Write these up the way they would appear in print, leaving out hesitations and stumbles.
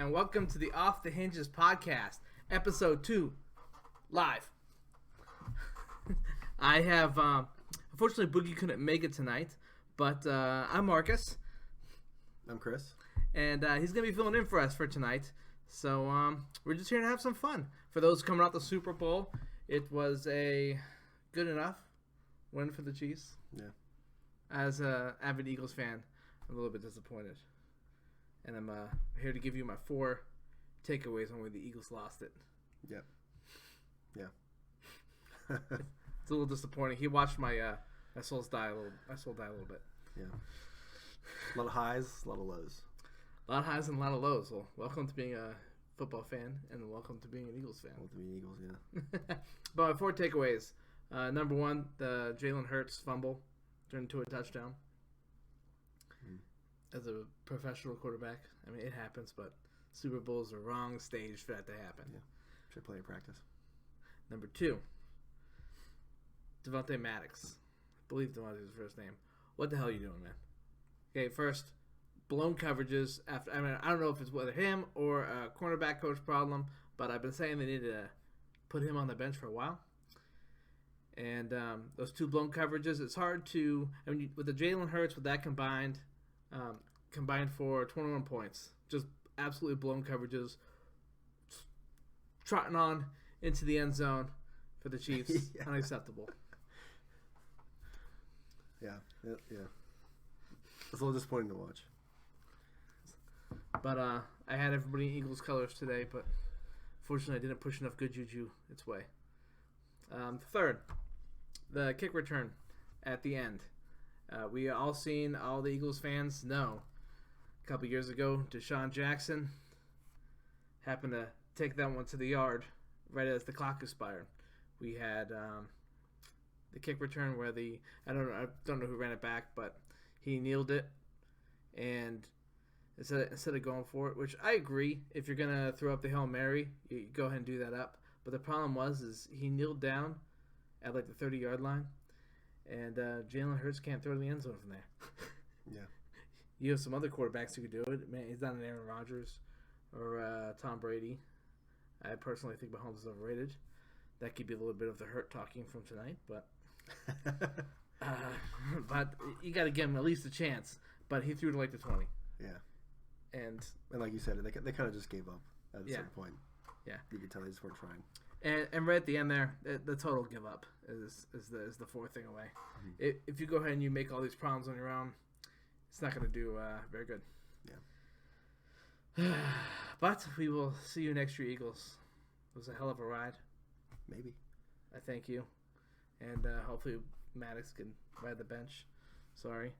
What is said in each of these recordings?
and welcome to the Off the Hinges podcast, episode 2, live. I have, unfortunately, Boogie couldn't make it tonight, but I'm Marcus. I'm Chris. And he's going to be filling in for us for tonight. So we're just here to have some fun. For those coming out the Super Bowl, it was a good enough win for the Chiefs. Yeah. As an avid Eagles fan, I'm a little bit disappointed. And I'm here to give you my 4 takeaways on where the Eagles lost it. Yep. Yeah. It's a little disappointing. He watched my soul die a little bit. Yeah. A lot of highs, a lot of lows. A lot of highs and a lot of lows. Well, welcome to being a football fan, and welcome to being an Eagles fan. Welcome to being Eagles, yeah. But my 4 takeaways. Number 1, the Jalen Hurts fumble turned into a touchdown. As a professional quarterback, I mean, it happens, but Super Bowl is the wrong stage for that to happen. Yeah. Should play in practice. Number 2, Devontae Maddox. I believe Devontae's his first name. What the hell are you doing, man? Okay, first, blown coverages. I don't know if it's whether him or a cornerback coach problem, but I've been saying they need to put him on the bench for a while. And those 2 blown coverages, it's hard to. I mean, with the Jalen Hurts, with that combined for 21 points, just absolutely blown coverages, trotting on into the end zone for the Chiefs, yeah. Unacceptable. Yeah. It's a little disappointing to watch. But I had everybody in Eagles colors today, but fortunately I didn't push enough good juju its way. Third, the kick return at the end. We all seen, all the Eagles fans know, a couple years ago, Deshaun Jackson happened to take that one to the yard right as the clock expired. We had the kick return where I don't know who ran it back, but he kneeled it, and instead of going for it, which I agree, if you're gonna throw up the Hail Mary, you go ahead and do that up. But the problem is he kneeled down at like the 30-yard line, and Jalen Hurts can't throw to the end zone from there. Yeah. You have some other quarterbacks who could do it. Man, he's not an Aaron Rodgers or Tom Brady. I personally think Mahomes is overrated. That could be a little bit of the hurt talking from tonight, but but you got to give him at least a chance. But he threw to like the 20. Yeah. And like you said, they kind of just gave up at a certain point. Yeah. You could tell they just weren't trying. And right at the end there, the total give up is the 4th thing away. Mm-hmm. If you go ahead and you make all these problems on your own, it's not going to do very good. Yeah. But we will see you next year, Eagles. It was a hell of a ride. Maybe. I thank you. And hopefully Maddox can ride the bench. Sorry.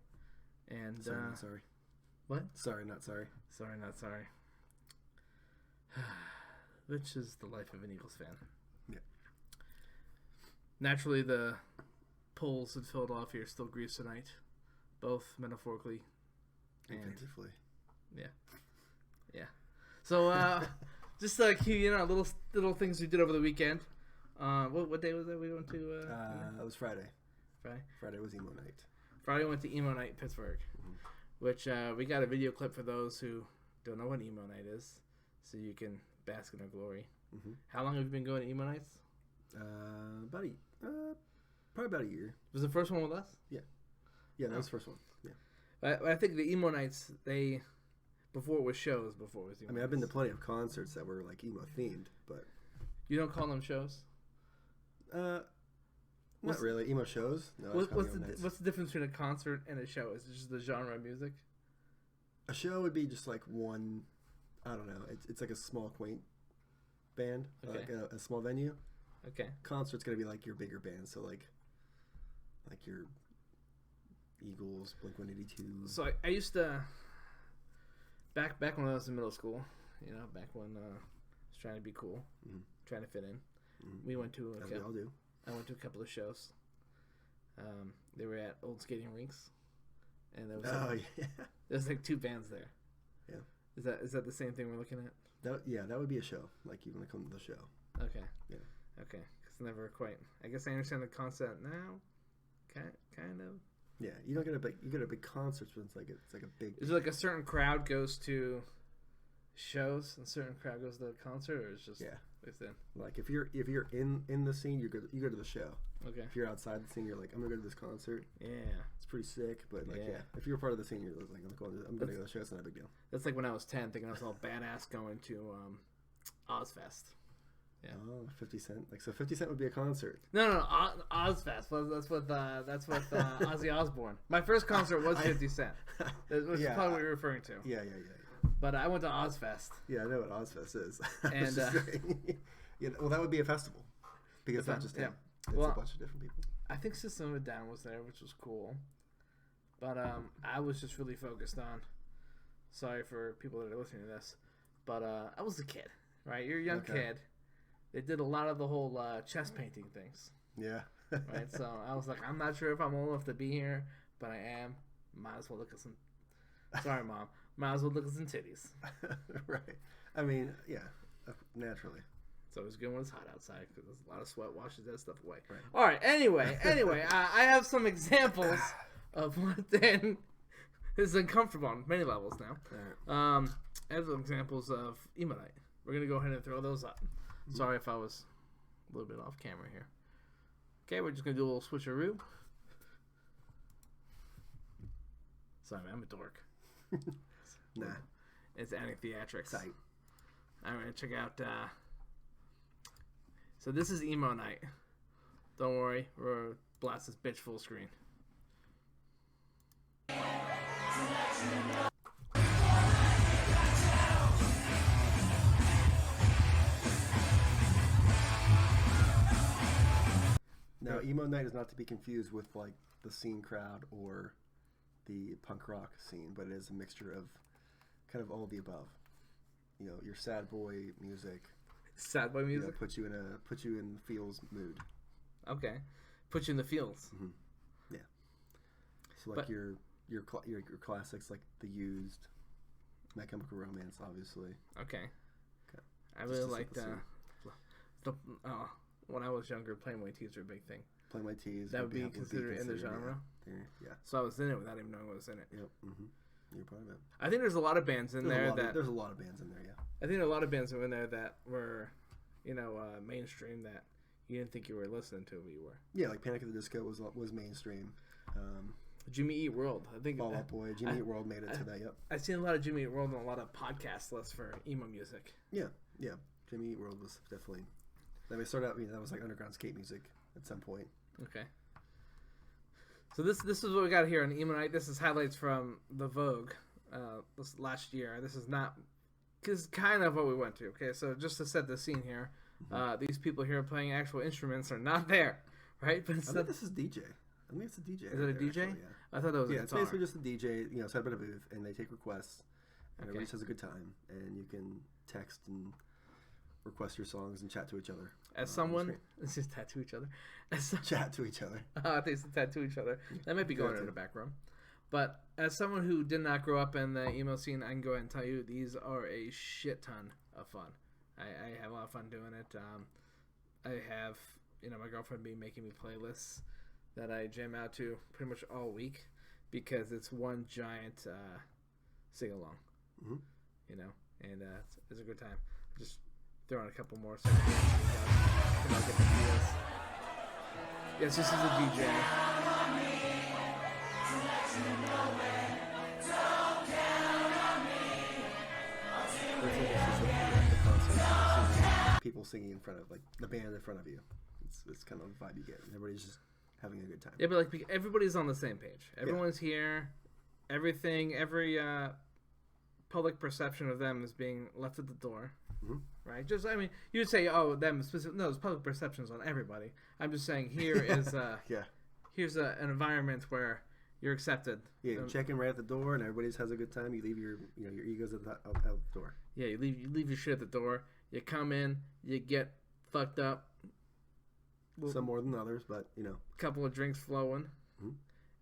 And sorry, not sorry. What? Sorry, not sorry. Sorry, not sorry. Which is the life of an Eagles fan. Yeah. Naturally, the polls in Philadelphia are still greased tonight, both metaphorically and figuratively. Yeah. So, just like little things we did over the weekend. What day was that we went to? It was Friday. Friday. Friday was emo night. Friday went to emo night in Pittsburgh, which we got a video clip for those who don't know what emo night is, so you can bask in our glory. Mm-hmm. How long have you been going to emo nights? Probably about a year. Was the first one with us? Yeah, that was the first one. Yeah. I think the emo nights, before it was shows, before it was emo I've been to plenty of concerts that were like emo themed, but you don't call them shows? Not really. Emo shows? No. What's the difference between a concert and a show? Is it just the genre of music? A show would be just like one, I don't know. It's like a small, quaint band, okay. Like a small venue. Okay. Concert's gonna be like your bigger band, so like your Eagles, Blink-182. So I used to back when I was in middle school, back when I was trying to be cool, trying to fit in. Mm-hmm. We went to we all do. I went to a couple of shows. They were at old skating rinks, and there was like 2 bands there. Yeah. Is that the same thing we're looking at? That would be a show. Like you want to come to the show. Okay. Yeah. Okay. Because never quite. I guess I understand the concept now. Kind of. Yeah, you don't get a big concerts, but it's like a big. Is it like a certain crowd goes to shows and certain crowd goes to the concert, or it's just within? Like if you're in the scene, you go to the show. Okay. If you're outside the scene, you're like, I'm gonna go to this concert. Yeah. It's pretty sick, but like if you're part of the scene, you're like, I'm gonna go to the show. It's not a big deal. That's like when I was 10, thinking I was all badass going to Ozfest. Yeah. Oh, 50 Cent. Like, so 50 Cent would be a concert. No, Ozfest. That's with Ozzy Osbourne. My first concert was 50 Cent. Which is probably what you're referring to. Yeah. But I went to Ozfest. Yeah, I know what Ozfest is. And well, that would be a festival because it's not just him. It's a bunch of different people. I think System of a Down was there, which was cool. But I was just really focused on. Sorry for people that are listening to this, but I was a kid, right? You're a young kid. They did a lot of the whole chest painting things. Yeah. Right. So I was like, I'm not sure if I'm old enough to be here, but I am. Might as well look at some. Sorry, Mom. Might as well look at some titties. Right. I mean, yeah, naturally. It's always good when it's hot outside because there's a lot of sweat washes that stuff away. Right. All right. Anyway, I have some examples of what then is uncomfortable on many levels now. Right. I have some examples of emo night. We're gonna go ahead and throw those up. Mm-hmm. Sorry if I was a little bit off camera here. Okay, we're just gonna do a little switcheroo. Sorry, man, I'm a dork. Nah, it's anti-theatrics. Tight. I'm gonna check out. So this is emo night. Don't worry, we're blast this bitch full screen. Now, emo night is not to be confused with like the scene crowd or the punk rock scene, but it is a mixture of kind of all of the above. You know, your sad boy music. Sad boy music. You know, put you in feels mood. Okay, put you in the feels. Mm-hmm. Yeah. So like your classics like The Used, My Chemical Romance, obviously. Okay. I really liked when I was younger, Plain White Tees were a big thing. Plain White Tees. That would be considered in the genre. Yeah. So I was in it without even knowing what was in it. Yep. Mm-hmm. You're part of it. I think there's a lot of bands in there that... There's a lot of bands in there, yeah. I think there are a lot of bands in there that were, mainstream that you didn't think you were listening to, but you were. Yeah, like Panic at the Disco was mainstream. Jimmy Eat World. I think Fall Out Boy. Jimmy Eat World made it to that, yep. I've seen a lot of Jimmy Eat World and a lot of podcast lists for emo music. Yeah. Jimmy Eat World was definitely... Then we started out, that was like underground skate music at some point. Okay. So this is what we got here on emo night. This is highlights from the Vogue this last year. This is not, because kind of what we went to. Okay, so just to set the scene here, these people here playing actual instruments are not there, right? But I think this is DJ. I think it's a DJ. Is it a DJ? Actually, yeah. I thought that was a guitar. It's basically just a DJ. Set up at a booth and they take requests, and everybody has a good time, and you can text and request your songs and chat to each other. As someone, this is tattoo each other. Chat to each other. I think it's tattoo each other. That might be going in the back room. But as someone who did not grow up in the emo scene, I can go ahead and tell you these are a shit ton of fun. I have a lot of fun doing it. I have, my girlfriend be making me playlists that I jam out to pretty much all week because it's one giant sing along. Mm-hmm. And it's a good time. Just throw on a couple more songs. I'll get the feels. Yes, this is a DJ. People singing in front of, like, the band in front of you. It's kind of the vibe you get. Everybody's just having a good time. Yeah, but like everybody's on the same page. Everyone's here. Every public perception of them is being left at the door. Mm-hmm. Right? Just, you'd say, them specific. No, there's public perceptions on everybody. I'm just saying here is here's an environment where you're accepted. Yeah, you check in right at the door, and everybody has a good time. You leave your egos out the door. Yeah, you leave your shit at the door. You come in, you get fucked up. Some more than others, but a couple of drinks flowing,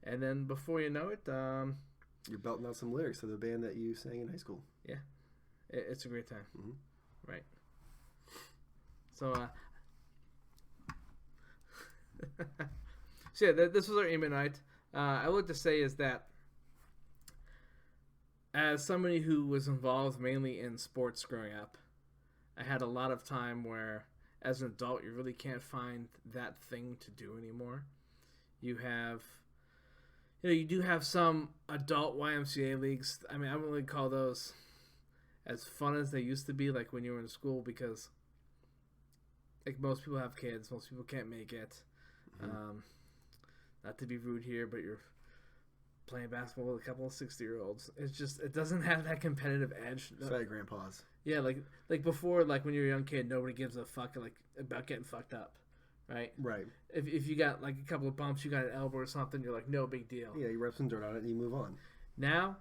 and then before you know it, you're belting out some lyrics to the band that you sang in high school. Yeah, it's a great time. Mm-hmm. Right. So, this was our emo night. I would like to say is that as somebody who was involved mainly in sports growing up, I had a lot of time where, as an adult, you really can't find that thing to do anymore. You have, you do have some adult YMCA leagues. I mean, I wouldn't really call those as fun as they used to be, like when you were in school, because like most people have kids, most people can't make it. Mm-hmm. Not to be rude here, but you're playing basketball with a couple of 60-year-olds. It's just, it doesn't have that competitive edge. Sorry, grandpas. Yeah, like before, like when you're a young kid, nobody gives a fuck like about getting fucked up, right? Right. If you got like a couple of bumps, you got an elbow or something, you're like, no big deal. Yeah, you rub some dirt on it and you move on. Now,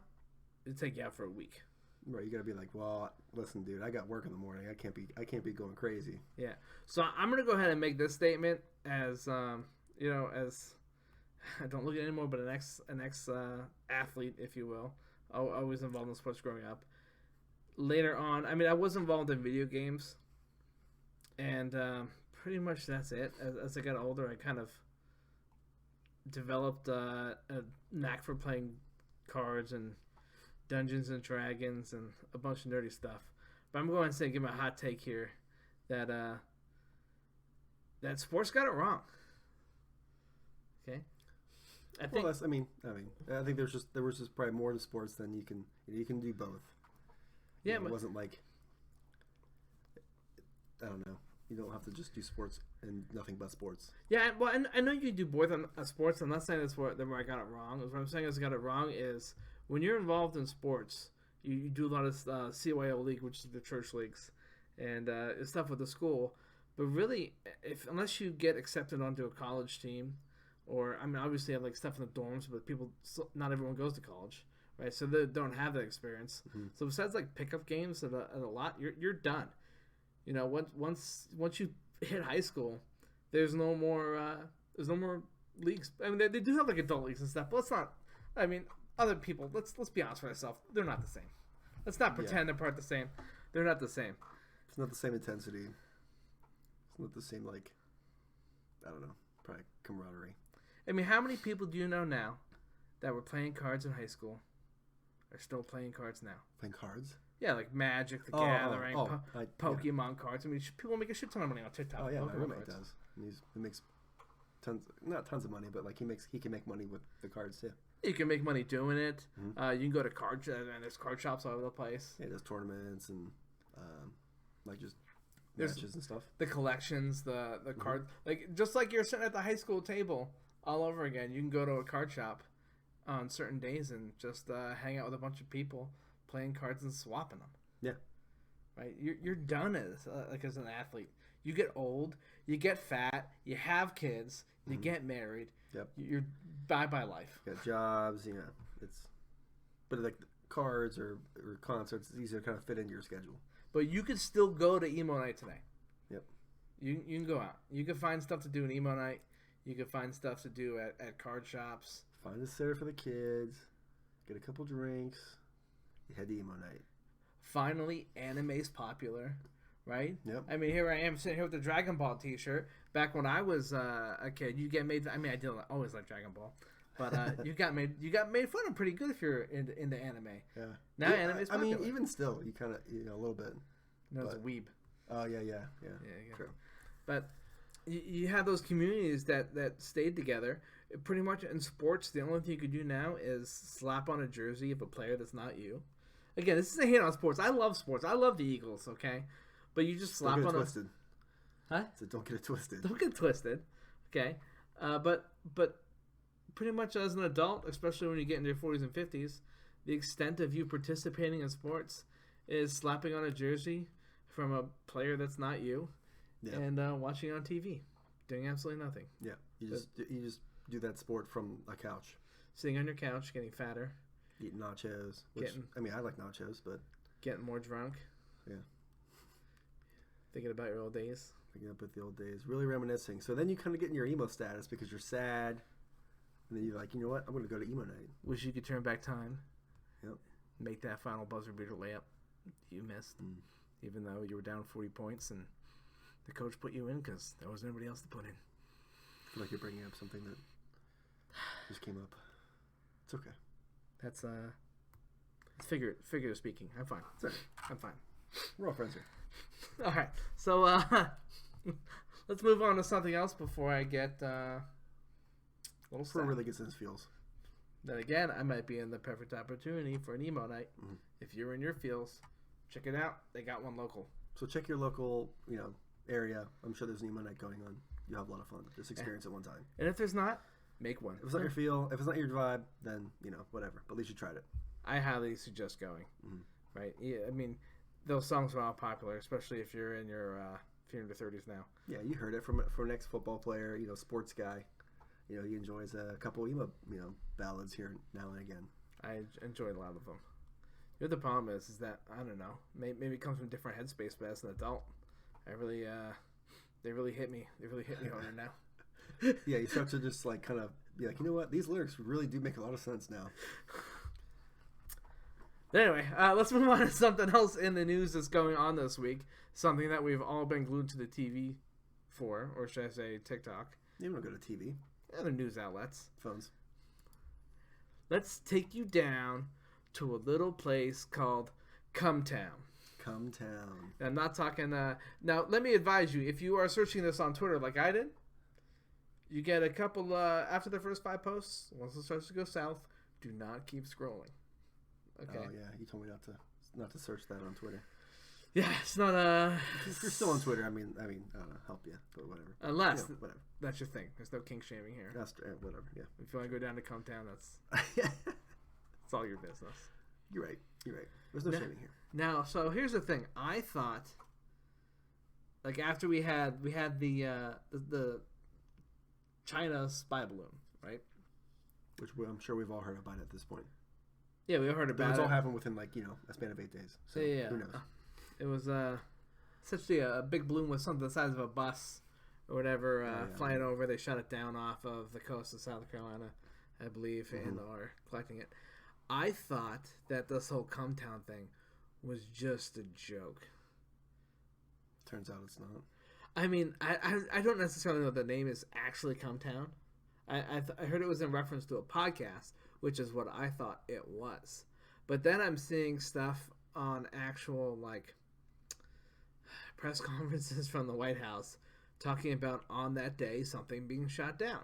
it'll take you out for a week. Right, you gotta be like, well, listen, dude, I got work in the morning. I can't be going crazy. Yeah. So I'm gonna go ahead and make this statement as as I don't look at it anymore, but an ex athlete, if you will. I was involved in sports growing up. Later on, I mean, I was involved in video games, and pretty much that's it. As I got older, I kind of developed a knack for playing cards and Dungeons and Dragons and a bunch of nerdy stuff. But I'm going to say, give my hot take here, that that sports got it wrong. Okay. I think there was just probably more to sports than you can do both. Yeah, it wasn't like, I don't know. You don't have to just do sports and nothing but sports. Yeah, well, I know you do both on sports. I'm not saying that's where I got it wrong. What I'm saying is I got it wrong is when you're involved in sports, you do a lot of CYO league, which is the church leagues, and stuff with the school. But really, unless you get accepted onto a college team, or I mean, obviously, I have like stuff in the dorms, but not everyone goes to college. Right, so they don't have that experience. Mm-hmm. So besides like pickup games and a lot, you're done. You know, once you hit high school, there's no more leagues. I mean, they do have like adult leagues and stuff, but let's not. I mean, other people. Let's be honest with ourselves. They're not the same. Let's not pretend they're part the same. They're not the same. It's not the same intensity. It's not the same, like, I don't know, probably camaraderie. I mean, how many people do you know now that were playing cards in high school are still playing cards now? Playing cards? Yeah, like Magic, The Gathering, Pokemon cards. I mean, people make a shit ton of money on TikTok. Oh yeah, my roommate does. He makes not tons of money, but like he can make money with the cards too. You can make money doing it. Mm-hmm. You can go to card and there's card shops all over the place. Yeah, there's tournaments and like just matches and stuff. The collections, the card, like just like you're sitting at the high school table all over again. You can go to a card shop on certain days and just hang out with a bunch of people playing cards and swapping them. Yeah. Right? You're done as an athlete. You get old, you get fat, you have kids, you get married. Yep. You're bye life. You got jobs, but like cards or concerts, it's easier to kind of fit into your schedule. But you could still go to emo night today. Yep. You can go out. You can find stuff to do in emo night. You can find stuff to do at card shops. Find a sitter for the kids. Get a couple drinks. You head to emo night. Finally, anime's popular, right? Yep. I mean, here I am sitting here with the Dragon Ball T-shirt. Back when I was a kid, you get made. I mean, I did always like Dragon Ball, but you got made fun of pretty good if you're into anime. Yeah. Now anime's popular. I mean, even still, you kind of a little bit. No, it's a weeb. Oh yeah. True. But you have those communities that stayed together. Pretty much in sports, the only thing you could do now is slap on a jersey of a player that's not you. Again, this is a hit on sports. I love sports. I love the Eagles, okay? But you just slap on a... twisted. Huh? So don't get it twisted. Don't get twisted, okay? But pretty much as an adult, especially when you get into your 40s and 50s, the extent of you participating in sports is slapping on a jersey from a player that's not you and watching on TV, doing absolutely nothing. Yeah, you just do that sport from a couch. Sitting on your couch, getting fatter. Eating nachos. I like nachos, but... Getting more drunk. Yeah. Thinking about your old days. Thinking about the old days. Really reminiscing. So then you kind of get in your emo status because you're sad. And then you're like, you know what? I'm going to go to emo night. Wish you could turn back time. Yep. Make that final buzzer beater layup you missed. Even though you were down 40 points and the coach put you in because there was nobody else to put in. I feel like you're bringing up something that just came up. It's okay. That's Figure speaking. I'm fine. Sorry. I'm fine. We're all friends here. All right. So let's move on to something else before I get a little sad. Before it really gets in his feels. Then again, I might be in the perfect opportunity for an emo night. Mm-hmm. If you're in your feels, check it out. They got one local. So check your local, area. I'm sure there's an emo night going on. You'll have a lot of fun. Just experience it one time. And if there's not, make one. If it's not your feel, if it's not your vibe, then, whatever. But at least you tried it. I highly suggest going. Mm-hmm. Right? Yeah, I mean, those songs are all popular, especially if you're in your 30s now. Yeah, you heard it from an ex-football player, sports guy. He enjoys a couple emo, ballads here now and again. I enjoyed a lot of them. The problem is that, I don't know, maybe it comes from a different headspace, but as an adult, they really hit me. They really hit me harder now. Yeah, you start to just kind of be like, you know what? These lyrics really do make a lot of sense now. Anyway, let's move on to something else in the news that's going on this week. Something that we've all been glued to the TV for, or should I say TikTok. You don't go to TV. Other news outlets. Phones. Let's take you down to a little place called Cumtown. Cumtown. I'm not talking... now, let me advise you, if you are searching this on Twitter like I did, you get a couple... after the first 5 posts, once it starts to go south, do not keep scrolling. Okay. Oh, yeah. You told me not to search that on Twitter. Yeah, it's not If you're still on Twitter, I mean, I don't know, help you, but whatever. Unless whatever. That's your thing. There's no kink shaming here. That's whatever. Yeah. If you want to go down to Cumtown, it's all your business. You're right. There's no shaming here. Now, so here's the thing. I thought, after we had the China spy balloon, right? Which I'm sure we've all heard about at this point. Yeah, we heard about it. It's all happened within a span of 8 days. So yeah. Who knows? It was essentially a big balloon with something the size of a bus or whatever flying over. They shot it down off of the coast of South Carolina, I believe, and are collecting it. I thought that this whole Cumtown thing was just a joke. Turns out it's not. I mean, I don't necessarily know the name is actually Cumtown. I heard it was in reference to a podcast, which is what I thought it was. But then I'm seeing stuff on actual press conferences from the White House talking about on that day something being shot down,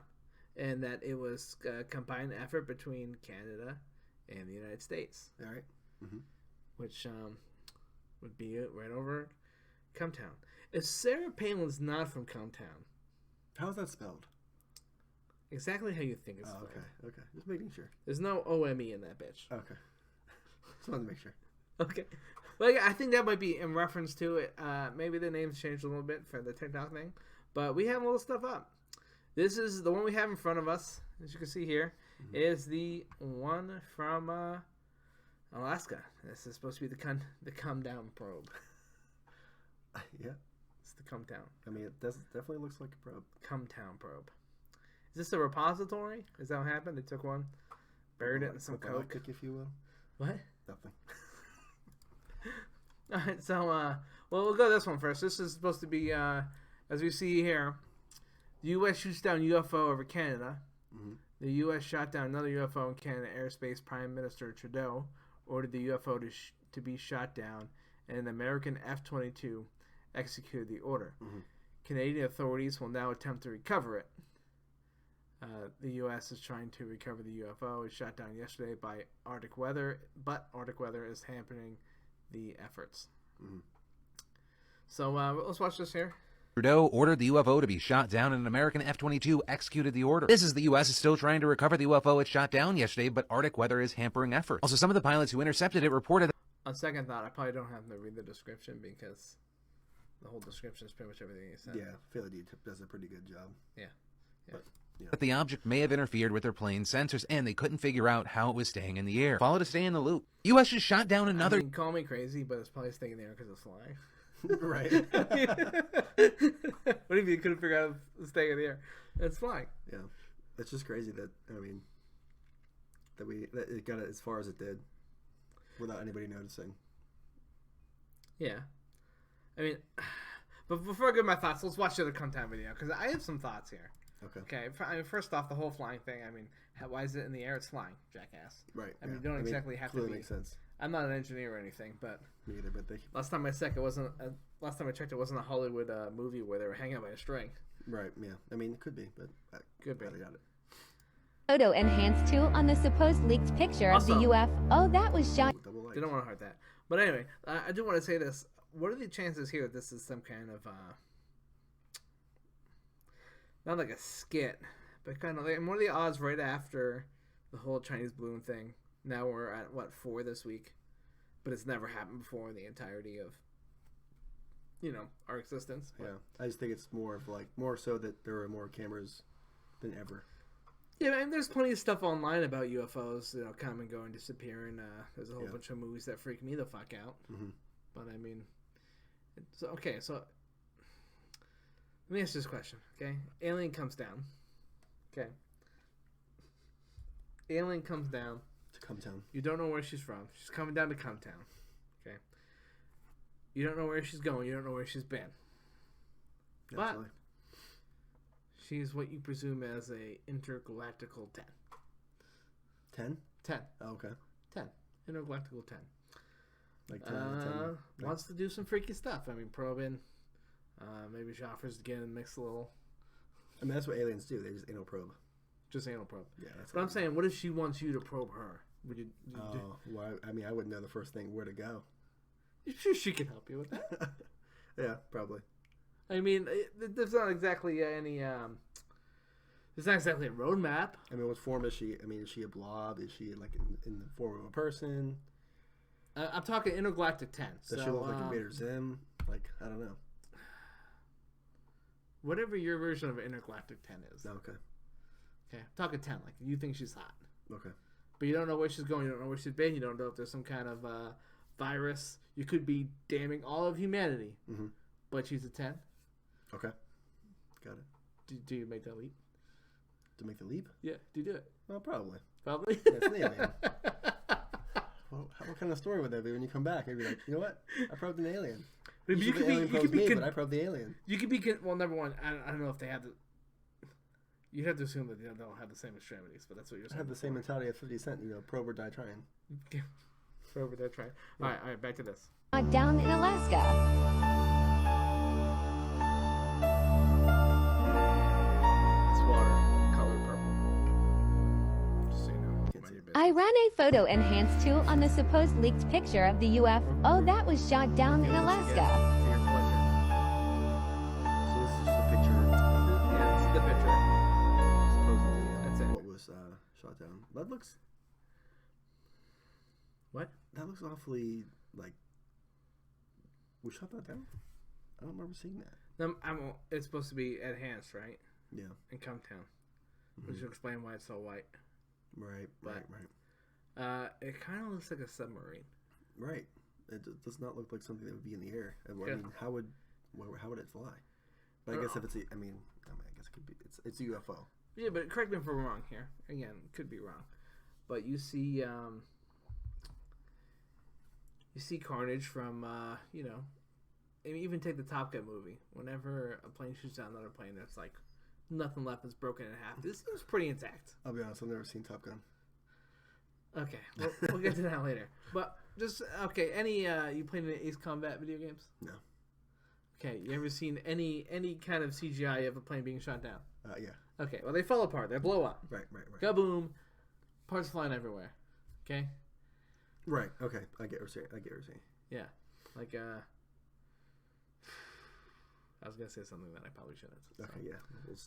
and that it was a combined effort between Canada and the United States. All right. Mm-hmm. Which would be it right over Cumtown. If Sarah Palin's not from Cumtown, how is that spelled? Exactly how you think it's spelled. Okay. Just making sure. There's no OME in that bitch. Okay. Just wanted to make sure. Okay. Well, yeah, I think that might be in reference to it. Maybe the name's changed a little bit for the TikTok thing. But we have a little stuff up. This is the one we have in front of us, as you can see here, is the one from Alaska. This is supposed to be the Come Down probe. Yeah. It's the Come Down. I mean, it definitely looks like a probe. Come Down probe. Is this a repository? Is that what happened? They took one, buried it in some coke? If you will. What? Nothing. All right, so we'll go this one first. This is supposed to be, as we see here, the U.S. shoots down UFO over Canada. Mm-hmm. The U.S. shot down another UFO in Canada airspace. Prime Minister Trudeau ordered the UFO to be shot down, and an American F-22 executed the order. Mm-hmm. Canadian authorities will now attempt to recover it. The U.S. is trying to recover the UFO. It was shot down yesterday by Arctic weather, but Arctic weather is hampering the efforts. Mm-hmm. So let's watch this here. Trudeau ordered the UFO to be shot down, and an American F-22 executed the order. This is the U.S. is still trying to recover the UFO it shot down yesterday, but Arctic weather is hampering efforts. Also, some of the pilots who intercepted it reported... On second thought, I probably don't have to read the description because the whole description is pretty much everything he said. Yeah, I feel like he does a pretty good job. Yeah. But, But the object may have interfered with their plane's sensors, and they couldn't figure out how it was staying in the air. Follow to stay in the loop. U.S. just shot down another... I mean, call me crazy, but it's probably staying there because it's flying. Right. What if you couldn't figure out it's staying in the air? It's flying. Yeah. It's just crazy that, that it got it as far as it did without anybody noticing. Yeah. I mean, but before I give my thoughts, let's watch the other Cumtown video because I have some thoughts here. Okay. First off, the whole flying thing. Why is it in the air? It's flying, jackass. Right. You don't exactly have to be. Makes sense. I'm not an engineer or anything, but Me either, but they... last time I checked, it wasn't a Hollywood movie where they were hanging by a string. Right, yeah. I mean, it could be, but I Could be. got it. Photo enhanced too on the supposed leaked picture of the Also- UFO that was shot. Double like. Didn't want to hurt that. But anyway, I do want to say this. What are the chances here that this is some kind of, not like a skit, but kind of like, what are the odds right after the whole Chinese balloon thing? Now we're at, 4 this week? But it's never happened before in the entirety of, our existence. But, Yeah, I just think it's more of like, more so that there are more cameras than ever. yeah, and there's plenty of stuff online about UFOs, come and go and disappearing. There's a whole bunch of movies that freak me the fuck out. Mm-hmm. But I mean, so let me ask you this question, okay? Alien comes down, okay? Alien comes down. To come down. You don't know where she's from. She's coming down to Cometown, okay? You don't know where she's going. You don't know where she's been. Absolutely. She's what you presume as a intergalactical 10. 10? 10. Oh, okay. 10. Intergalactical 10. Like 10 out of 10. Like, Wants to do some freaky stuff. I mean, probing. Maybe she offers to get and mix a little. I mean, that's what aliens do. They just anal probe. Just anal probe. Yeah, that's But I'm saying, what if she wants you to probe her? Would you well, I mean, I wouldn't know the first thing where to go. sure she can help you with that? Yeah, probably. I mean, there's not exactly any. There's not exactly a roadmap. I mean, what form is she? I mean, is she a blob? Is she like in the form of a person? I'm talking intergalactic 10. Does she look like Invader Zim? Like, I don't know. Whatever your version of intergalactic 10 is. Okay. Okay, I'm talking 10. Like, you think she's hot. Okay. But you don't know where she's going. You don't know where she's been. You don't know if there's some kind of virus. You could be damning all of humanity. Mm-hmm. But she's a 10. Okay. Got it. Do you make that leap? To make the leap? Yeah. Do you do it? Well, probably. Probably. That's an alien. Well, what kind of story would that be when you come back? You'd be like, you know what? I probed an alien. But you could be. You could be. But I probed the alien. You could be. Well, number one, I don't know if they have the. You'd have to assume that they don't have the same extremities, but that's what you're saying. I have the same mentality of 50 Cent. Probe or die trying. Over there trying. Yeah. All right, back to this. Down in Alaska. It's water, color purple. Just so you know. Can't see it. I ran a photo enhanced too on the supposed leaked picture of the UFO that was shot down in Alaska. For your pleasure. So this is just a picture. Yeah, this is the picture. Supposedly, That's it. what was shot down. That looks. What? That looks awfully like. We shot that down. I don't remember seeing that. It's supposed to be enhanced, right? Yeah. In Cometown. Mhm. Which will explain why it's so white. Right. But- Right. It kind of looks like a submarine. Right. It does not look like something that would be in the air. I Yeah. mean, how would it fly? But I guess if it's I guess it could be. It's a UFO. Yeah, but correct me if I'm wrong here. Again, could be wrong. But you see carnage from, I mean, even take the Top Gun movie. Whenever a plane shoots down another plane, there's like nothing left. It's broken in half. This seems pretty intact. I'll be honest. I've never seen Top Gun. Okay, we'll get to that later. But just okay. Any you played any Ace Combat video games? No. Okay, you ever seen any kind of CGI of a plane being shot down? Yeah. Okay, well they fall apart. They blow up. Right. Kaboom! Parts flying everywhere. Okay. Right. Okay. I get what you're saying. Yeah, like I was gonna say something that I probably shouldn't. So. Okay. Yeah.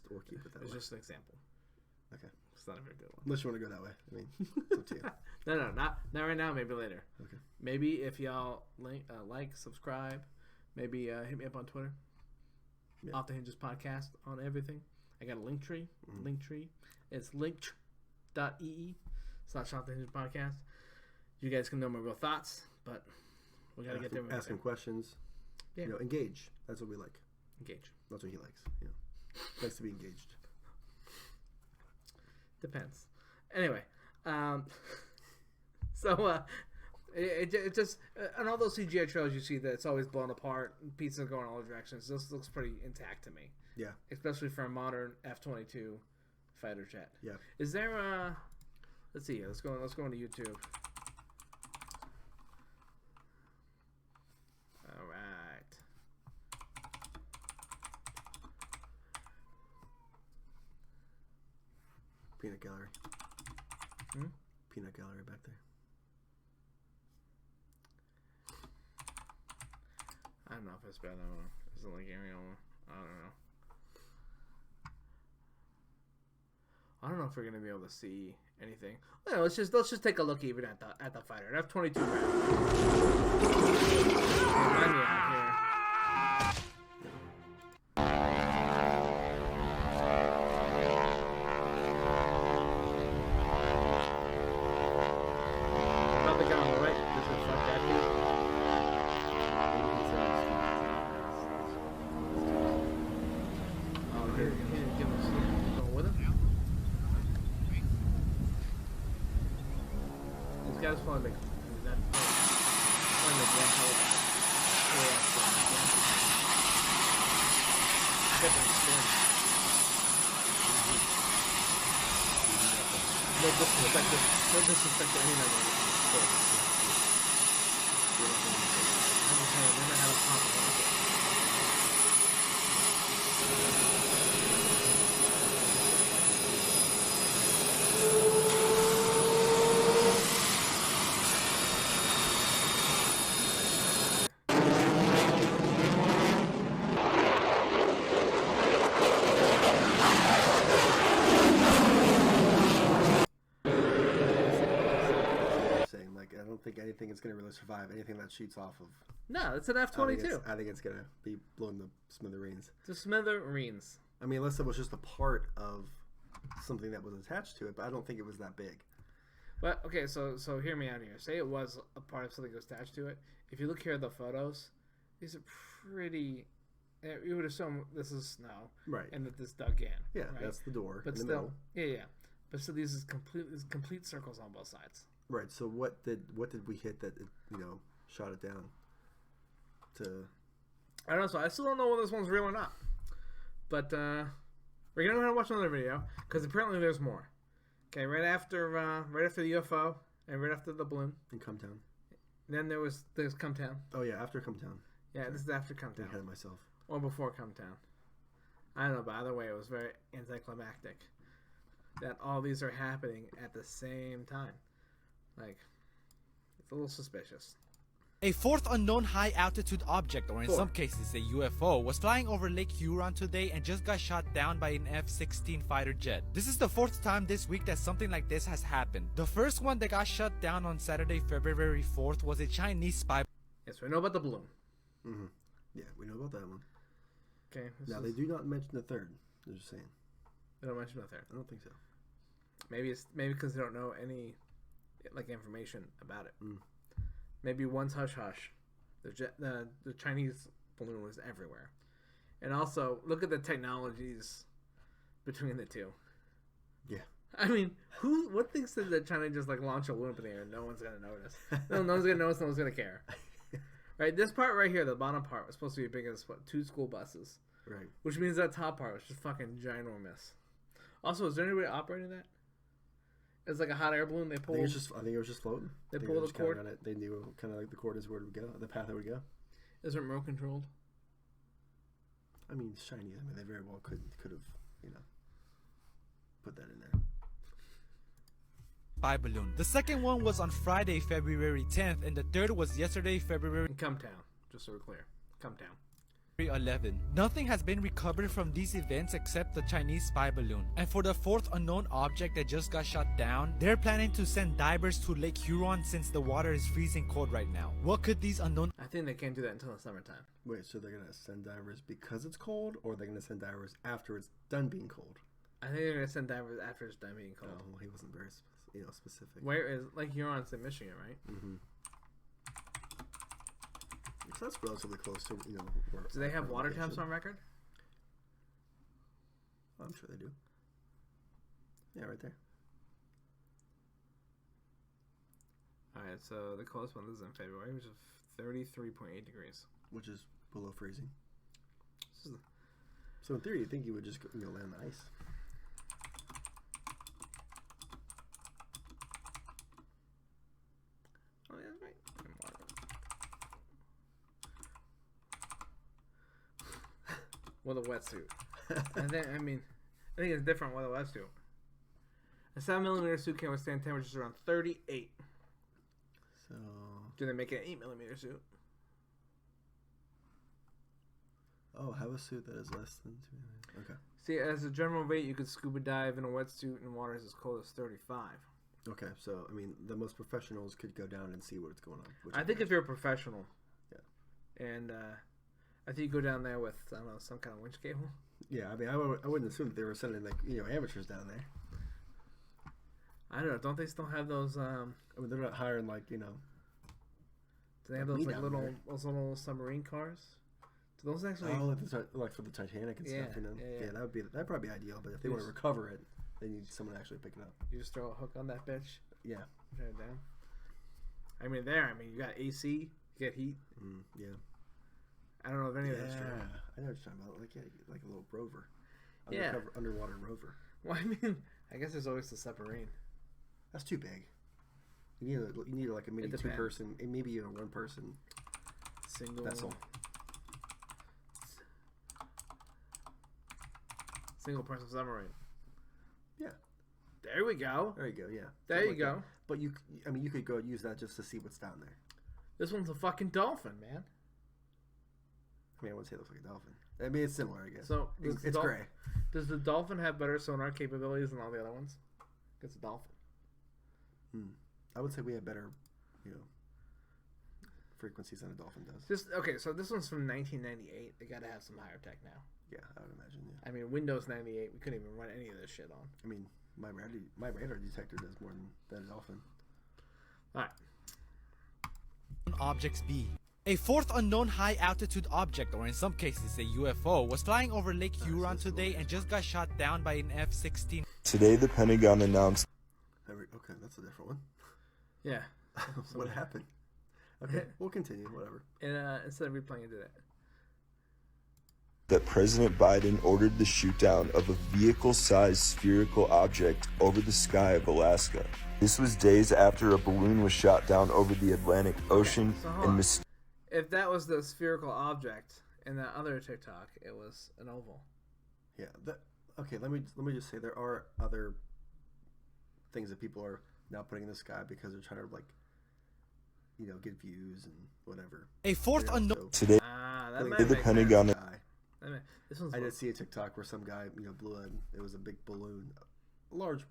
We'll keep it that It's way. just an example. Okay. It's not a very good one. Unless you want to go that way. I mean, it's up to you. No, not right now. Maybe later. Okay. Maybe if y'all like, subscribe, maybe hit me up on Twitter. Yeah. Off the Hinges podcast on everything. I got a Linktree. Mhm. Linktree. It's link.ee. It's not Off the Hinges podcast. You guys can know my real thoughts, but we gotta get there. Ask him questions. Yeah. Engage. That's what we like. Engage. That's what he likes. Likes to be engaged. Depends. Anyway, so it just on all those CGI trailers you see that it's always blown apart, and pieces going all directions. This looks pretty intact to me. Yeah. Especially for a modern F-22 fighter jet. Yeah. Is there let's see. Let's go into YouTube. Peanut gallery. Hmm? Peanut gallery back there. I don't know if it's better than one. Is it like aerial one? I don't know. I don't know if we're gonna be able to see anything. Well, let's just take a look even at the fighter. F-22 round. Remind me out here. About the guy on the right. This is fuck that dude. Oh, here, give us going with him. This guy's probably make that. Probably make one hell of a. Get that spin. No disrespect to any member of the sport. I'm just saying, never had a pop rocket. Saying like I don't think anything is going to really survive anything that shoots off of. No, it's an F-22. I think it's going to be blown to smithereens. To smithereens. I mean, unless it was just a part of something that was attached to it, but I don't think it was that big. But okay, so hear me out here. Say it was a part of something that was attached to it. If you look here at the photos, these are pretty. You would assume this is snow, Right. And that this dug in. Yeah, right? that's the door. But in the still, middle. yeah. But still, these is complete circles on both sides. Right. So what did we hit that it, shot it down? To I don't know. So I still don't know whether this one's real or not. But we're gonna go ahead and watch another video because apparently there's more. Okay, right after the UFO and right after the balloon. in Cumtown. Then there's Cumtown. Oh yeah, after Cumtown. Yeah, this is after I Cumtown. ahead of myself. Or before Cumtown. I don't know, but either way, it was very anticlimactic that all these are happening at the same time. Like, it's a little suspicious. A fourth unknown high-altitude object, or in Four. some cases a UFO, was flying over Lake Huron today and just got shot down by an F-16 fighter jet. This is the fourth time this week that something like this has happened. The first one that got shot down on Saturday, February 4th was a Chinese spy. Yes, we know about the balloon. Mm-hmm. Yeah, we know about that one. Okay. Now they do not mention the third. They're just saying. They don't mention that there. I don't think so. Maybe because they don't know any information about it. Mm. Maybe one's hush hush. The Chinese balloon was everywhere, and also look at the technologies between the two. Yeah. I mean, what thinks that China just launch a balloon up in the air and no one's gonna notice? No one's gonna notice. No one's gonna care. Right. This part right here, the bottom part, was supposed to be big as 2 school buses. Right. Which means that top part was just fucking ginormous. Also, is there anybody operating that? It's like a hot air balloon. They pull. I think it was just floating. They I think pull were the just counting cord? on it. They knew kind of like the cord is where it would go, the path it would go. Is it remote controlled? I mean, it's Chinese. I mean, they very well could have put that in there. spy balloon. The second one was on Friday, February 10th, and the third was yesterday, February In Cumtown, just so we're clear. Cumtown. 11. Nothing has been recovered from these events except the Chinese spy balloon. And for the fourth unknown object that just got shot down, they're planning to send divers to Lake Huron since the water is freezing cold right now. What could these unknown I think they can't do that until the summertime. Wait, so they're gonna send divers because it's cold, or they're gonna send divers after it's done being cold? I think they're gonna send divers after it's done being cold. Oh, well, he wasn't very specific. Where is Lake Huron's in Michigan, right? Mm-hmm. So that's relatively close to where Do they have our water location. temps on record? Oh, I'm sure they do. Yeah, right there. Alright, so the coldest one is in February, which is 33.8 degrees. Which is below freezing. This is So in theory, you think you would just land on the ice. Oh, yeah, that's right. And water. With a wetsuit. I think it's different with a wetsuit. A 7mm suit can withstand temperatures around 38. So. Do they make an 8mm suit? Oh, have a suit that is less than 2. Okay. See, as a general rate, you could scuba dive in a wetsuit in waters as cold as 35. Okay, so I mean, the most professionals could go down and see what's going on. I think if you're a professional, yeah, and I think you go down there with I don't know some kind of winch cable. Yeah, I mean, I wouldn't assume that they were sending amateurs down there. I don't know. Don't they still have those? I mean, they're not hiring Do they have those little submarine cars? Do those actually? Oh, like for the Titanic and stuff. Yeah, that'd probably be ideal. But if they want to recover it, they need someone to actually pick it up. You just throw a hook on that bitch. Yeah. Turn it down. I mean, you got AC, you get heat. Yeah. I don't know if any of that's true. I know what you're talking about. Like a little rover. Underwater rover. Well, I mean, I guess there's always the submarine. That's too big. You need like a mini 2-person, and maybe even a 1-person single vessel. Single person submarine. Yeah. There we go. There you go. Yeah. There you go. That. But you could go use that just to see what's down there. This one's a fucking dolphin, man. I mean, I wouldn't say it looks like a dolphin. I mean, it's similar, I guess. So it's gray. Does the dolphin have better sonar capabilities than all the other ones? It's a dolphin. I would say we have better, frequencies than a dolphin does. So this one's from 1998. They got to have some higher tech now. Yeah, I would imagine. Yeah. I mean, Windows 98. We couldn't even run any of this shit on. I mean, my radar detector does more than a dolphin. All right. Objects B. A fourth unknown high-altitude object, or in some cases a UFO, was flying over Lake Huron today and just got shot down by an F-16. Today, the Pentagon announced... Okay, that's a different one. Yeah. What happened? Okay, we'll continue, whatever. And instead of replaying it, that President Biden ordered the shoot-down of a vehicle-sized spherical object over the sky of Alaska. This was days after a balloon was shot down over the Atlantic Ocean if that was the spherical object in that other TikTok, it was an oval. Yeah. Okay. Let me just say there are other things that people are now putting in the sky because they're trying to get views and whatever. A fourth unknown. Today, the Pentagon. I did see a TikTok where some guy blew in. It was a big balloon,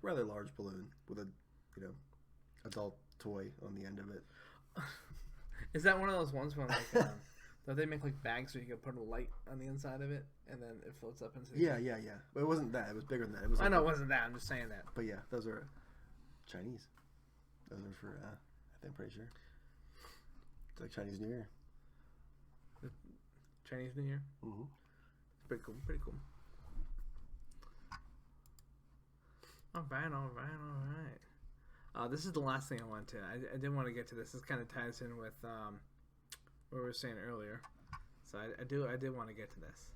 rather large balloon with a adult toy on the end of it. Is that one of those ones where don't they make bags where you can put a light on the inside of it and then it floats up into the Yeah. But it wasn't that. It was bigger than that. It was. I know it wasn't that. I'm just saying that. But yeah, those are Chinese. Those are for I'm pretty sure. It's like Chinese New Year. Chinese New Year. Mm-hmm. It's pretty cool. Pretty cool. All right. This is the last thing I want to. I didn't want to get to this. This kind of ties in with what we were saying earlier. So I did want to get to this.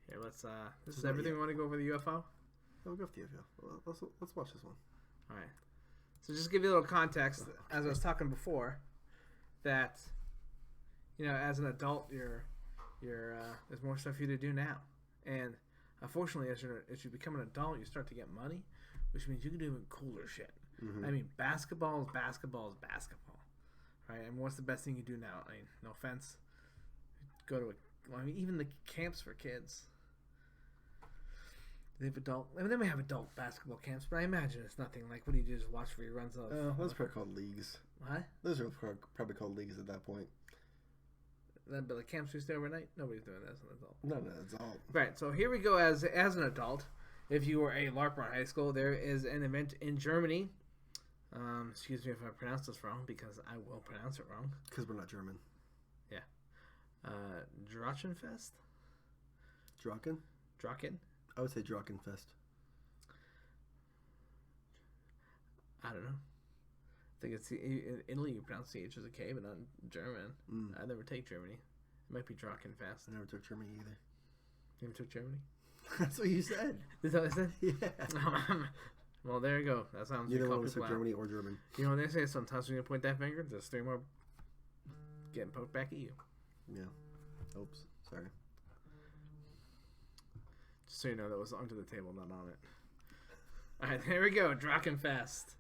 Here, let's. This is everything. We want to go over the UFO. We'll go for the UFO. Well, let's watch this one. All right. So just to give you a little context, as I was talking before, that as an adult, there's more stuff for you to do now, and unfortunately, as you become an adult, you start to get money, which means you can do even cooler shit. Mm-hmm. I mean, basketball is basketball, right? And what's the best thing you do now? I mean, no offense, go to even the camps for kids. They may have adult basketball camps, but I imagine it's nothing like what do you do? Just watch reruns of. Those are probably called leagues. What? Those are probably called leagues at that point. But the camps we stay overnight, nobody's doing that as an adult. No, it's all right. So here we go. As an adult, if you were a LARPer in high school, there is an event in Germany. Excuse me if I pronounce this wrong, because I will pronounce it wrong. Because we're not German. Yeah. Drachenfest? Draken? I would say Drachenfest. I don't know. I think it's in Italy you pronounce the H as a K, but not in German. I never take Germany. It might be Drachenfest. I never took Germany either. You never took Germany? That's what you said. Is that what I said? Yeah. Well, there you go. That sounds. Neither one was Germany or German. You know what they say? Sometimes when you point that finger, there's 3 more getting poked back at you. Yeah. Oops. Sorry. Just so you know, that was under the table, not on it. All right, there we go. Drachenfest.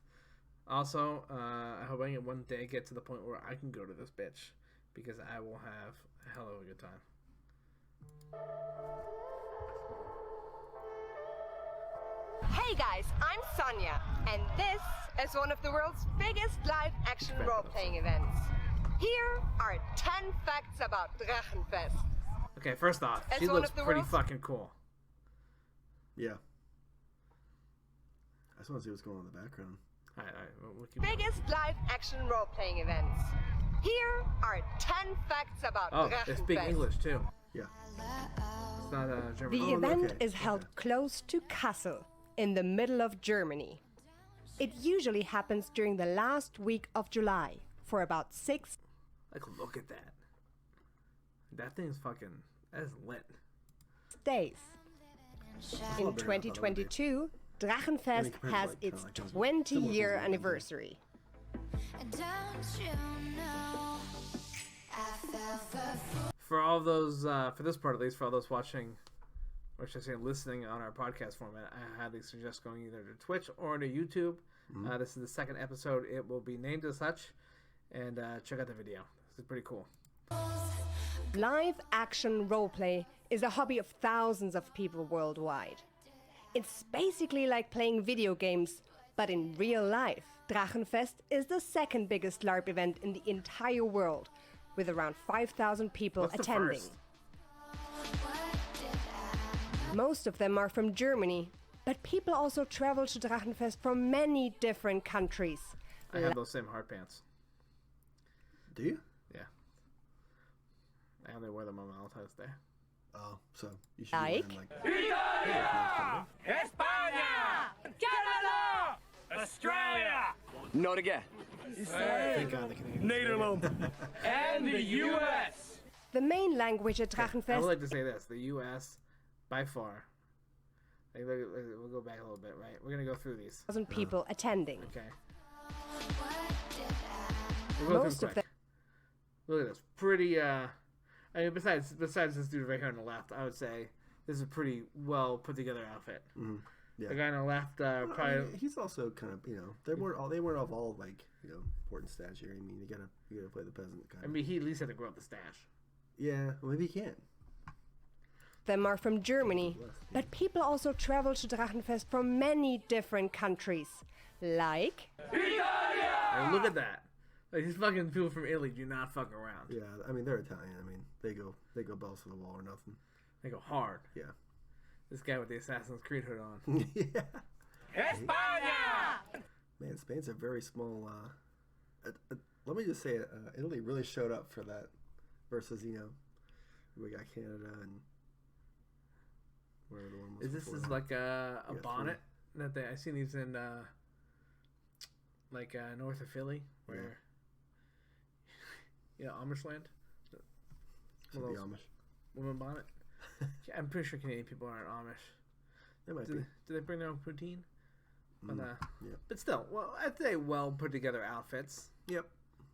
Also, I hope I can one day get to the point where I can go to this bitch, because I will have a hell of a good time. Hey guys, I'm Sonia, and this is one of the world's biggest live-action role-playing events. Here are 10 facts about Drachenfest. Okay, first off, As she one looks of the pretty world's- fucking cool. Yeah. I just want to see what's going on in the background. All right, we'll keep Biggest live-action role-playing events. Here are 10 facts about Oh, Drachenfest. they speak English too. Yeah. It's not German. The Oh, event okay, is held close to Kassel, in the middle of Germany. It usually happens during the last week of July, for about 6 Like, look at that. That thing's fucking. That is lit. days. In better, 2022, Drachenfest compared to, has like, its kinda like 20-year similar to anniversary. For all those, for this part at least, for all those watching, or should I say listening on our podcast format, I highly suggest going either to Twitch or to YouTube. This is the second episode. It will be named as such, and check out the video. This is pretty cool. Live action roleplay is a hobby of thousands of people worldwide. It's basically like playing video games, but in real life. Drachenfest is the second biggest LARP event in the entire world, with around 5,000 people What's the attending. first? Most of them are from Germany, but people also travel to Drachenfest from many different countries. I have those same hard pants. Do you? Yeah. I only wear them on Valentine's Day. Oh, so you should Like? be wearing, like Australia! Not again. thank God the Canadians. Nederland. And the U.S. The main language at I would Drachenfest like to say this: the U.S. by far. Like, we'll go back a little bit, right? We're gonna go through these. 1,000 people attending. Okay. We'll go Most through of quick. them Look at this. Pretty. I mean, besides this dude right here on the left, I would say this is a pretty well put together outfit. Yeah. The guy on the left, Well, I probably. mean, he's also kind of, they weren't of all like, important stature. I mean, you gotta play the peasant kind I of. mean, he at least had to grow up the stash. Yeah, well, maybe he can. are from Germany, but people also travel to Drachenfest from many different countries. Like, And look at that. Like, these fucking people from Italy do not fuck around. Yeah, I mean they're Italian. I mean they go balls to the wall or nothing. They go hard. Yeah. This guy with the Assassin's Creed hood on. Yeah. España! Man, Spain's a very small. Let me just say, Italy really showed up for that. Versus, we got Canada and where the one was. Is this before is that. like a Yeah, bonnet that I seen these in north of Philly, where Amish land. Should One be of those Amish. women bonnet. Yeah, I'm pretty sure Canadian people aren't Amish. They might Do be. they bring their own poutine? But, yeah. but still, well, I'd say well put together outfits. Yep.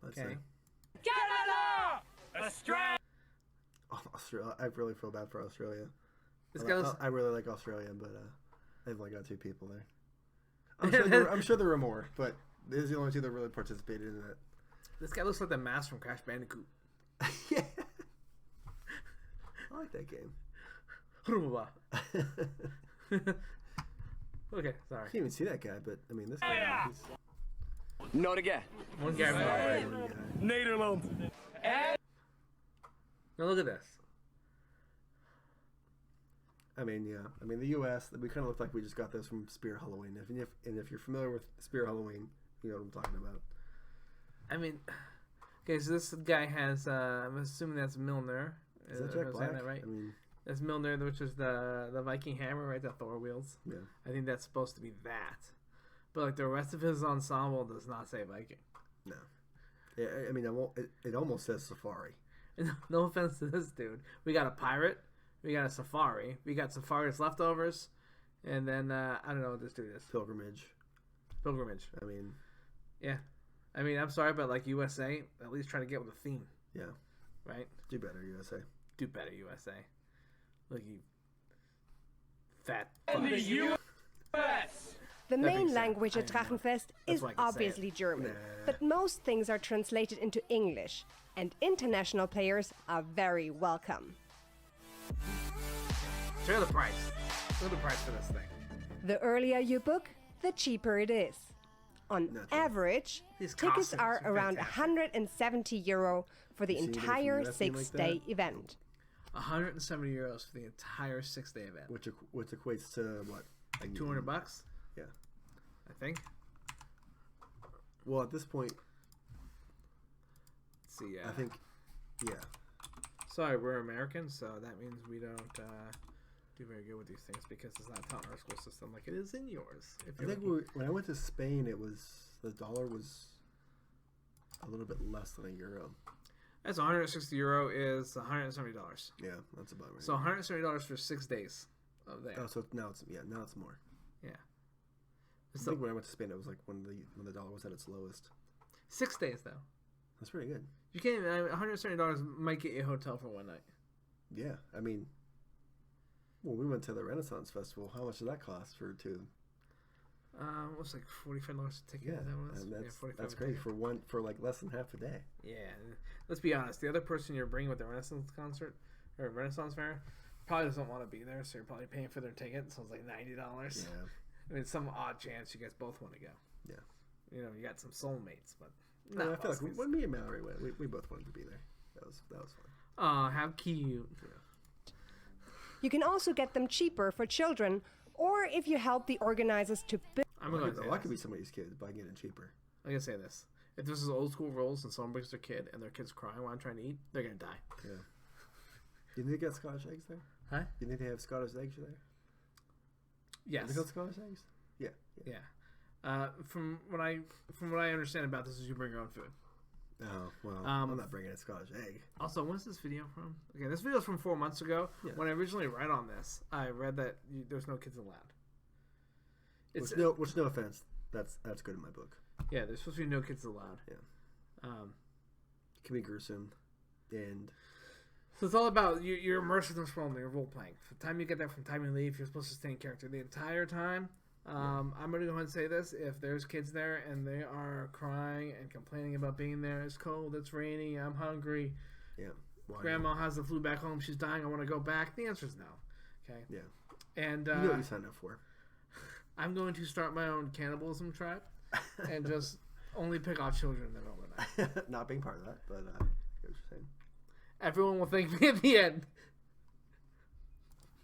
Let's Okay. say. Canada! Australia! Oh, Australia. I really feel bad for Australia. This guy looks, I really like Australia, but they've only got 2 people there. I'm sure there were more, but these are the only 2 that really participated in that. this guy looks like the mask from Crash Bandicoot. Yeah. I like that game. Okay, I sorry. can't even see that guy, but I mean, this guy. Yeah. He's Not again. One guy. a one guy. Nederland. And Now look at this. I mean, yeah. I mean, the U.S. We kind of look like we just got this from Spirit Halloween. If you're familiar with Spirit Halloween, you know what I'm talking about. I mean, okay, so this guy has. I'm assuming that's Milner. Is that If Jack I'm Black? saying that right? I mean, That's Milner, which is the Viking hammer, right? The Thor wheels. yeah. I think that's supposed to be that. But like the rest of his ensemble does not say Viking. No. Yeah, I mean, it almost says Safari. No offense to this dude. We got a pirate. We got a safari. We got Safari's leftovers. And then, I don't know what this dude is. Pilgrimage. Pilgrimage. I mean, Yeah. I mean, I'm sorry, but like USA, at least try to get with a theme, yeah. right? Do better, USA. Do better, USA. Look, you fat the fuck. U.S. The That being main said, language I at am not. Drachenfest That's is why I can say it. obviously German, but most things are translated into English, and international players are very welcome. Show the price. Look at the price for this thing. The earlier you book, the cheaper it is. On average, These tickets costumes are are around fantastic. €170 for the You see anything from entire US game like 6-day that? event. €170 for the entire 6-day event. Which equates to what? Like $200, Yeah. I think. Well, at this point, Let's see, I think, yeah. Sorry, we're American, so that means we don't do very good with these things because it's not taught in our school system like it is in yours. If I you're think looking- when I went to Spain, the dollar was a little bit less than €1. That's €160 is $170. Yeah, that's about right. So $170 for 6 days of there. Oh, so now it's more. Yeah. I think when I went to Spain, it was like when the dollar was at its lowest. 6 days though. That's pretty good. You can't even. $170 might get you a hotel for one night. Yeah, I mean, when we went to the Renaissance Festival, how much did that cost for two? It was like $45 a ticket. Yeah, Is that what it was? and $45 that's a great ticket. for like less than half a day. Yeah, and let's be honest. The other person you're bringing with the Renaissance concert or Renaissance fair probably doesn't want to be there, so you're probably paying for their ticket. So it's like $90. Yeah, I mean, some odd chance you guys both want to go. yeah. You know, you got some soulmates, but No, not I feel like most. when me and Mallory went, we both wanted to be there. That was fun. Oh, how cute! You can also get them cheaper for children, or if you help the organizers to build. I'm I gonna could, say I could be this. somebody's kid by getting cheaper. I'm gonna say this: if this is old school rules and someone brings their kid and their kid's crying while I'm trying to eat, they're gonna die. Yeah. You need to get Scottish eggs there? Huh? You need to have Scottish eggs there? Yes. Is it called Scottish eggs? Yeah. Yeah. From what I understand about this is you bring your own food. Oh, well, I'm not bringing a Scottish egg. Also, when's this video from? Okay, this video is from 4 months ago. Yeah. When I originally read on this, I read that there's no kids allowed. It's Which no offense, that's good in my book. yeah, there's supposed to be no kids allowed. Yeah. It can be gruesome, and So it's all about you're immersed in this world and you're role playing. From the time you get there, from the time you leave, you're supposed to stay in character the entire time. I'm gonna go ahead and say this: if there's kids there and they are crying and complaining about being there, it's cold, it's rainy, I'm hungry, yeah. Grandma has the flu back home, she's dying, I want to go back. The answer is no. Okay. Yeah. And You know what you signed up for. I'm going to start my own cannibalism tribe and just only pick off children in the middle of the night. Not being part of that, but I get what you're saying. Everyone will thank me at the end.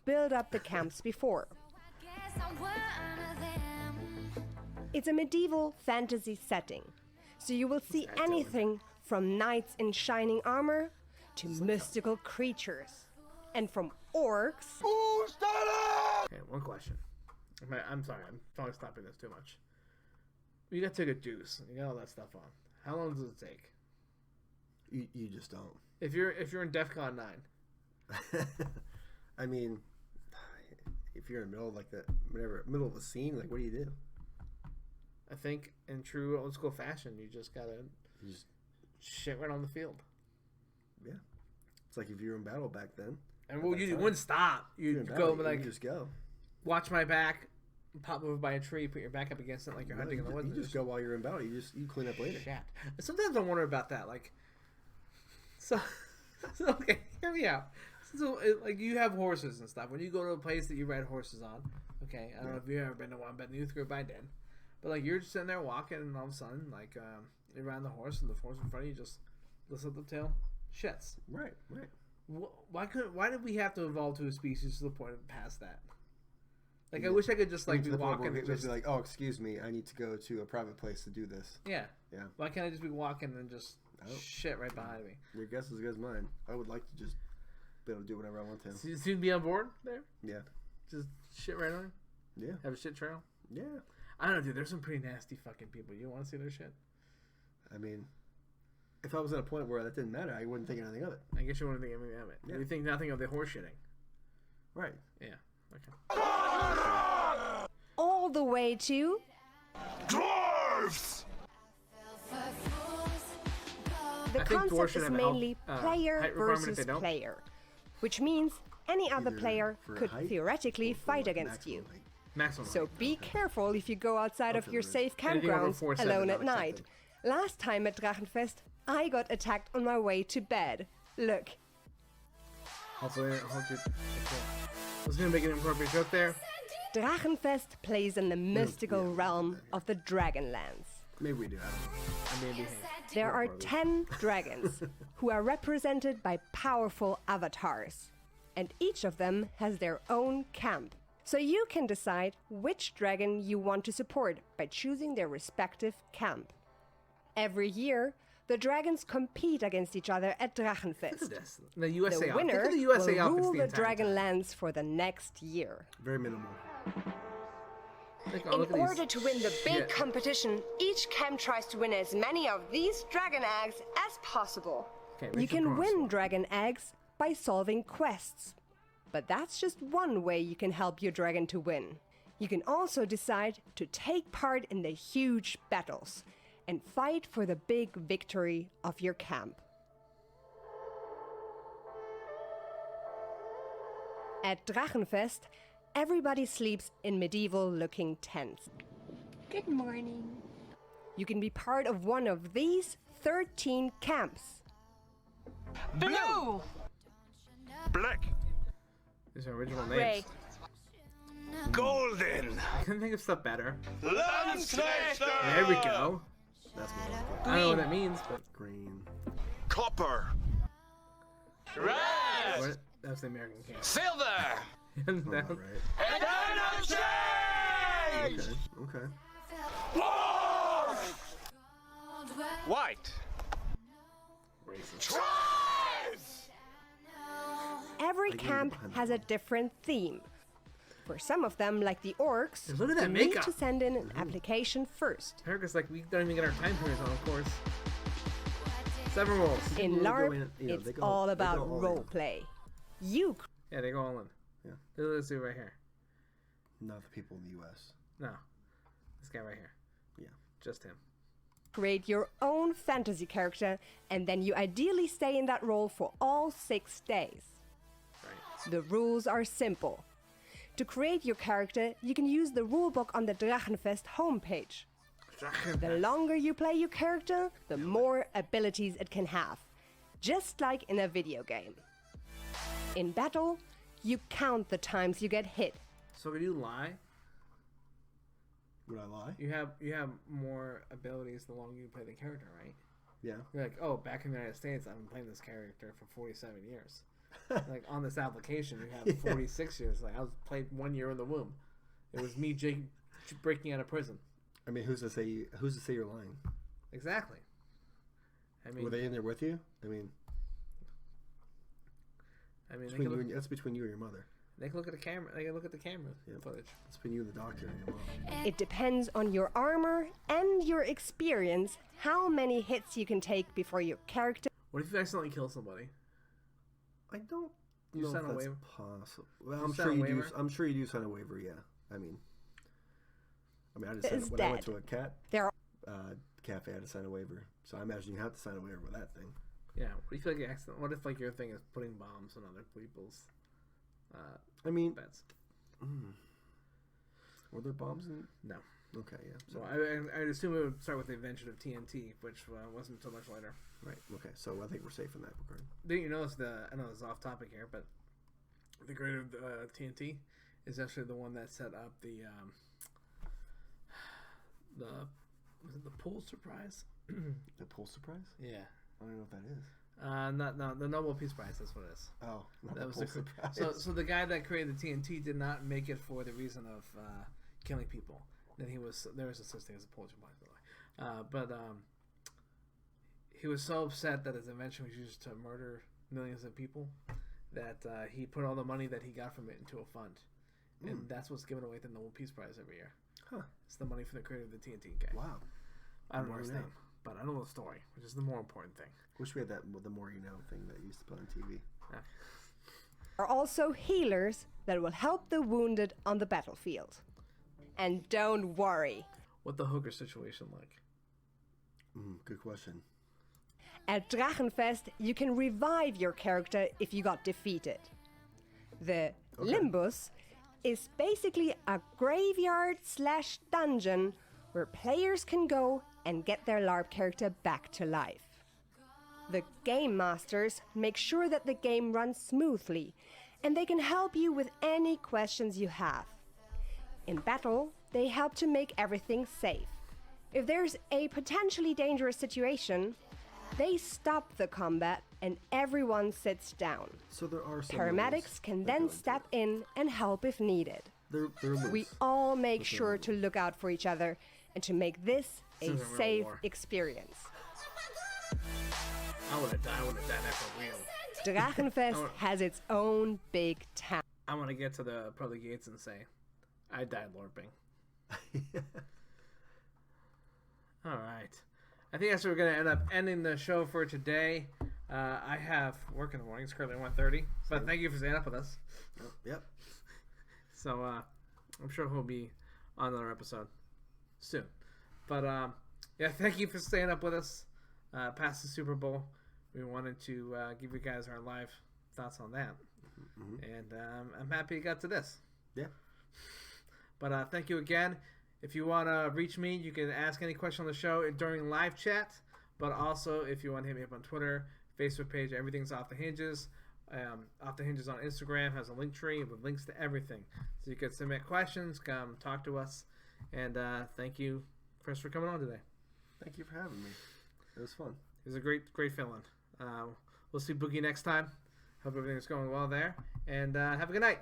Build up the camps before. It's a medieval fantasy setting, so you will see anything from knights in shining armor to mystical creatures, and from orcs. Okay, one question. I'm sorry, I'm probably stopping this too much. You got to take a juice. You got all that stuff on. How long does it take? You just don't. If you're in DEFCON 9, I mean, if you're in the middle of like middle of a scene, like what do you do? I think in true old school fashion, you just gotta shit right on the field. Yeah, it's like if you were in battle back then. And well, you wouldn't stop. You'd go like, you just go. Watch my back, pop over by a tree, put your back up against it like you're hunting in the woods. You just go while you're in battle. You clean up later. Shit. Sometimes I wonder about that. Like, so okay, hear me out. So, like, you have horses and stuff. When you go to a place that you ride horses on, okay, I don't know if you've ever been to one, but in the youth group I did. But, like, you're just sitting there walking, and all of a sudden, like, you're riding the horse, and the horse in front of you just lifts up the tail, shits. Right. Why did we have to evolve to a species to the point of past that? Like, I wish I could just, like, be walking and just be like, oh, excuse me, I need to go to a private place to do this. Yeah. Yeah. Why can't I just be walking and just shit right behind me? Your guess is as good as mine. I would like to just be able to do whatever I want to. So you'd be on board there? Yeah. Just shit right on? Yeah. Have a shit trail? Yeah. I don't know, dude. There's some pretty nasty fucking people. You want to see their shit? I mean, if I was at a point where that didn't matter, I wouldn't think anything of it. I guess you wouldn't think anything of it. Yeah. You think nothing of the horse shitting. Right. Yeah. Okay. All the way to Dwarfs! the I think dwarves concept should is have a mainly height player requirement if versus they don't. player, which means any other Either player for could height theoretically or for, fight like, against you. maximum height. Maximum So height. be careful if you go outside of your safe Anything over campgrounds 4'7" alone not at night. accepted. Last time at Drachenfest, I got attacked on my way to bed. Look. Hopefully, I was gonna make an inappropriate joke there. Drachenfest plays in the mystical realm of the Dragonlands. Maybe we do. I don't know. I may be There are 10 dragons who are represented by powerful avatars, and each of them has their own camp. So you can decide which dragon you want to support by choosing their respective camp. Every year, the dragons compete against each other at Look at Drachenfest. this. The USA. The Think winner of the USA will outfits rule the the entire time. Dragonlands for the next year. Very minimal. Look In at order these. to win the big Yeah. competition, each camp tries to win as many of these dragon eggs as possible. Okay, You make the can bronze win one. dragon eggs by solving quests. But that's just one way you can help your dragon to win. You can also decide to take part in the huge battles and fight for the big victory of your camp. At Drachenfest, everybody sleeps in medieval-looking tents. Good morning. You can be part of one of these 13 camps. Blue! Black. These are original names. Gray. Golden. I couldn't think of stuff better. Landslichter. There we go. That's more like I don't know what that means, but green. Copper. Red. what? That's the American camp. Silver. Hands All down. right. Energy. Okay. Okay. White. Drive. Every get camp behind has a different theme. For some of them, like the orcs, Look at that you need makeup. to send in an application first. America's like, we don't even get our time periods on, of course. 7 rolls. In People go LARP, in, you know, it's they go- all they about go all in. role play. You Yeah, they go all in. Yeah. Let's do it right here. Not the people in the U.S. No. This guy right here. Yeah. Just him. create your own fantasy character, and then you ideally stay in that role for all 6 days. Right. The rules are simple. To create your character, you can use the rulebook on the Drachenfest homepage. The longer you play your character, the more abilities it can have, just like in a video game. In battle, you count the times you get hit. So can you lie? Would I lie? You have more abilities the longer you play the character, right? Yeah. You're like, oh, back in the United States, I've been playing this character for 47 years. Like on this application, you have 46 years. Like I was played 1 year in the womb. It was me breaking out of prison. I mean, who's to say you're lying? Exactly. I mean, Were they in there with you? I mean, that's between you and your mother. they can look at the camera. They can look at the camera footage. It's between you and the doctor and your mom. It depends on your armor and your experience how many hits you can take before your character. What if you accidentally kill somebody? I don't You know sign if a that's waiver? possible. Well, You I'm sign sure a you do. waiver? I'm sure you do sign a waiver. Yeah. I mean, I just It's signed, when I went dead. to a cat There are cafe, I had to sign a waiver. So I imagine you have to sign a waiver with that thing. Yeah. What if like you accident? What if like your thing is putting bombs on other people's I mean, beds? were there bombs in? No. Okay, yeah. So So, I'd assume it would start with the invention of TNT, which wasn't until much later. right. Okay. So I think we're safe in that regard. Didn't you notice I know this is off topic here, but the creator of TNT is actually the one that set up the was it the Pulitzer Prize? The Pulitzer Prize? Yeah. I don't know what that is. Not the Nobel Peace Prize. That's what it is. Oh, not That the was Pulitzer so. Prize. So the guy that created the TNT did not make it for the reason of killing people. Then there was a such thing as a Pulitzer Prize, by the way. He was so upset that his invention was used to murder millions of people that he put all the money that he got from it into a fund, and that's what's given away the Nobel Peace Prize every year. Huh. It's the money for the creator of the TNT guy. Wow. I don't know More his you know. name, but I know the story, which is the more important thing. Wish we had that the more you know thing that used to play on TV. are also healers that will help the wounded on the battlefield. And don't worry, What the hooker situation like? Good question. at Drachenfest you can revive your character if you got defeated. The Limbus is basically a graveyard/dungeon where players can go and get their LARP character back to life. The Game Masters make sure that the game runs smoothly, and they can help you with any questions you have. In battle, they help to make everything safe. If there's a potentially dangerous situation, they stop the combat and everyone sits down. So there are some Paramedics can then step in and help if needed. They're We loose. all make sure to look out for each other and to make this a This isn't real safe war. experience. I would have died that for real. Drachenfest has its own big town. I want to get to the pearly gates and say, I died LARPing. All right. I think that's where we're going to end up ending the show for today. I have work in the morning. It's currently 1:30. But thank you for staying up with us. Yep. So I'm sure he'll be on another episode soon. But yeah, thank you for staying up with us past the Super Bowl. We wanted to give you guys our live thoughts on that. Mm-hmm. And I'm happy you got to this. Yeah. But thank you again. If you want to reach me, you can ask any question on the show during live chat. But also, if you want to hit me up on Twitter, Facebook page, everything's Off the Hinges. Off the Hinges on Instagram has a Linktree with links to everything. So you can submit questions, come talk to us. And thank you, Chris, for coming on today. Thank you for having me. It was fun. It was a great feeling. We'll see Boogie next time. Hope everything's going well there. And have a good night.